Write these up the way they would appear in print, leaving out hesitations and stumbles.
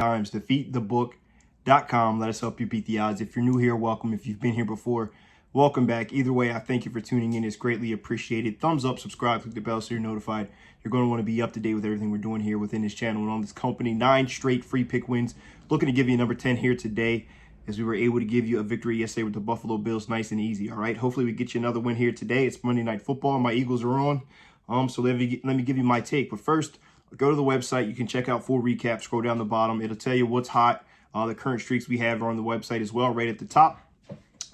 times. Defeatthebook.com. Let us help you beat the odds. If you're new here, welcome. If you've been here before, welcome back. Either way, I thank you for tuning in. It's greatly appreciated. Thumbs up, subscribe, click the bell so you're notified. You're going to want to be up to date with everything we're doing here within this channel and on this company. 9 straight free pick wins. Looking to give you number 10 here today, as we were able to give you a victory yesterday with the Buffalo Bills, nice and easy. All right, hopefully we get you another win here today. It's Monday Night Football. My Eagles are on. So let me give you my take. But first, go to the website. You can check out full recap. Scroll down the bottom. It'll tell you what's hot. The current streaks we have are on the website as well, right at the top.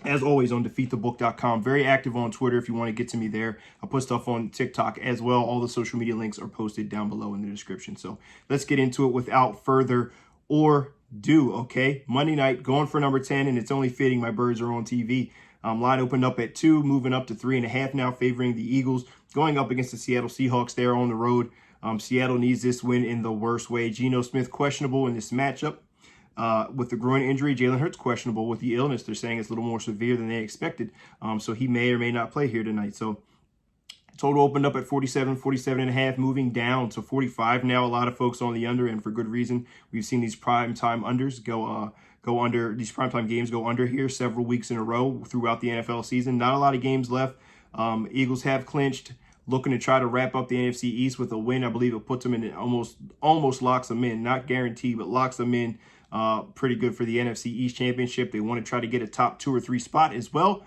As always, on defeatthebook.com. Very active on Twitter if you want to get to me there. I put stuff on TikTok as well. All the social media links are posted down below in the description. So let's get into it without further ado, okay? Monday night, going for number 10, and it's only fitting my birds are on TV. Line opened up at 2, moving up to 3.5 now, favoring the Eagles. Going up against the Seattle Seahawks there on the road. Seattle needs this win in the worst way. Geno Smith questionable in this matchup. With the groin injury, Jalen Hurts questionable with the illness. They're saying it's a little more severe than they expected. So he may or may not play here tonight. So total opened up at 47.5, moving down to 45 now. A lot of folks on the under, and for good reason. We've seen these primetime unders go under. These primetime games go under here several weeks in a row throughout the NFL season. Not a lot of games left. Eagles have clinched, looking to try to wrap up the NFC East with a win. I believe it puts them in, almost locks them in. Not guaranteed, but locks them in. Pretty good for the NFC East Championship. They want to try to get a top 2 or 3 spot as well.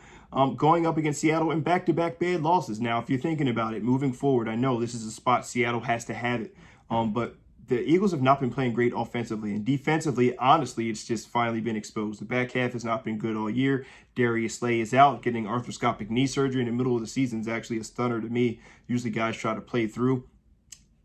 Going up against Seattle in back-to-back bad losses. Now, if you're thinking about it, moving forward, I know this is a spot Seattle has to have it. But the Eagles have not been playing great offensively. And defensively, honestly, it's just finally been exposed. The back half has not been good all year. Darius Slay is out. Getting arthroscopic knee surgery in the middle of the season is actually a stunner to me. Usually guys try to play through.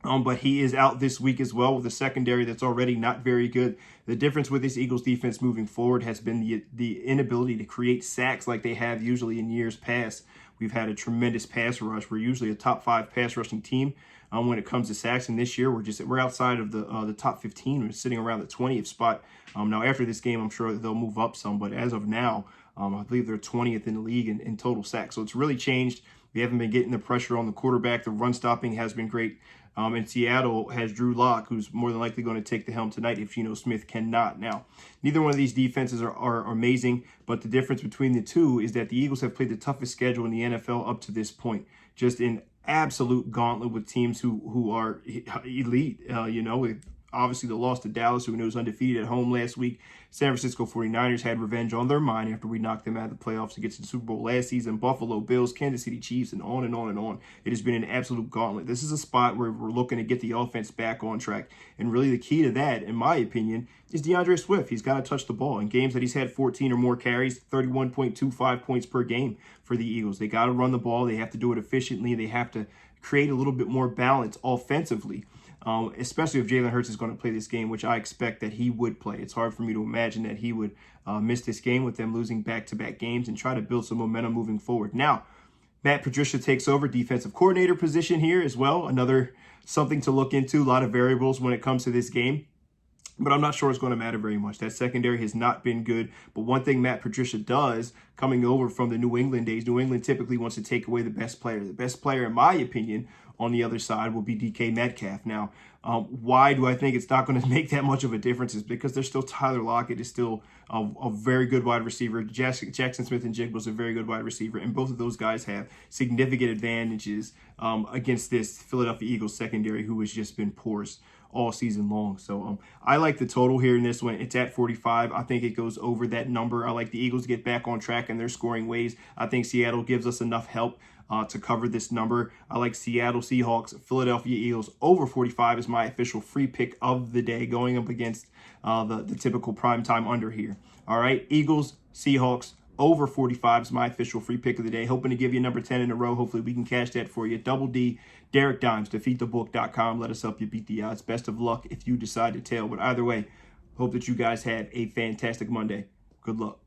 But he is out this week as well with a secondary that's already not very good. The difference with this Eagles defense moving forward has been the inability to create sacks like they have usually in years past. We've had a tremendous pass rush. We're usually a top 5 pass rushing team when it comes to sacks. And this year we're outside of the top 15. We're sitting around the 20th spot. Now after this game, I'm sure they'll move up some. But as of now, I believe they're 20th in the league in total sacks. So it's really changed. We haven't been getting the pressure on the quarterback. The run stopping has been great. And Seattle has Drew Lock, who's more than likely going to take the helm tonight if Geno Smith cannot. Now, neither one of these defenses are amazing, but the difference between the two is that the Eagles have played the toughest schedule in the NFL up to this point. Just an absolute gauntlet with teams who are elite. Obviously, the loss to Dallas, who was undefeated at home last week. San Francisco 49ers had revenge on their mind after we knocked them out of the playoffs to get to the Super Bowl last season. Buffalo Bills, Kansas City Chiefs, and on and on and on. It has been an absolute gauntlet. This is a spot where we're looking to get the offense back on track. And really the key to that, in my opinion, is DeAndre Swift. He's got to touch the ball. In games that he's had 14 or more carries, 31.25 points per game for the Eagles. They got to run the ball. They have to do it efficiently. They have to create a little bit more balance offensively. Especially if Jalen Hurts is going to play this game, which I expect that he would play. It's hard for me to imagine that he would miss this game with them losing back-to-back games and try to build some momentum moving forward. Now, Matt Patricia takes over defensive coordinator position here as well. Another something to look into. A lot of variables when it comes to this game. But I'm not sure it's going to matter very much. That secondary has not been good. But one thing Matt Patricia does, coming over from the New England days, New England typically wants to take away the best player. The best player, in my opinion, on the other side will be DK Metcalf. Now, why do I think it's not going to make that much of a difference? Is because there's still Tyler Lockett is still a very good wide receiver. Jackson Smith-Njigba is a very good wide receiver. And both of those guys have significant advantages against this Philadelphia Eagles secondary, who has just been porous all season long. So I like the total here in this one. It's at 45. I think it goes over that number. I like the Eagles to get back on track in their scoring ways. I think Seattle gives us enough help to cover this number. I like Seattle Seahawks, Philadelphia Eagles over 45 is my official free pick of the day, going up against the typical primetime under here. All right, Eagles, Seahawks, over 45 is my official free pick of the day. Hoping to give you number 10 in a row. Hopefully we can cash that for you. Double D, Derek Dimes, defeatthebook.com. Let us help you beat the odds. Best of luck if you decide to tail. But either way, hope that you guys had a fantastic Monday. Good luck.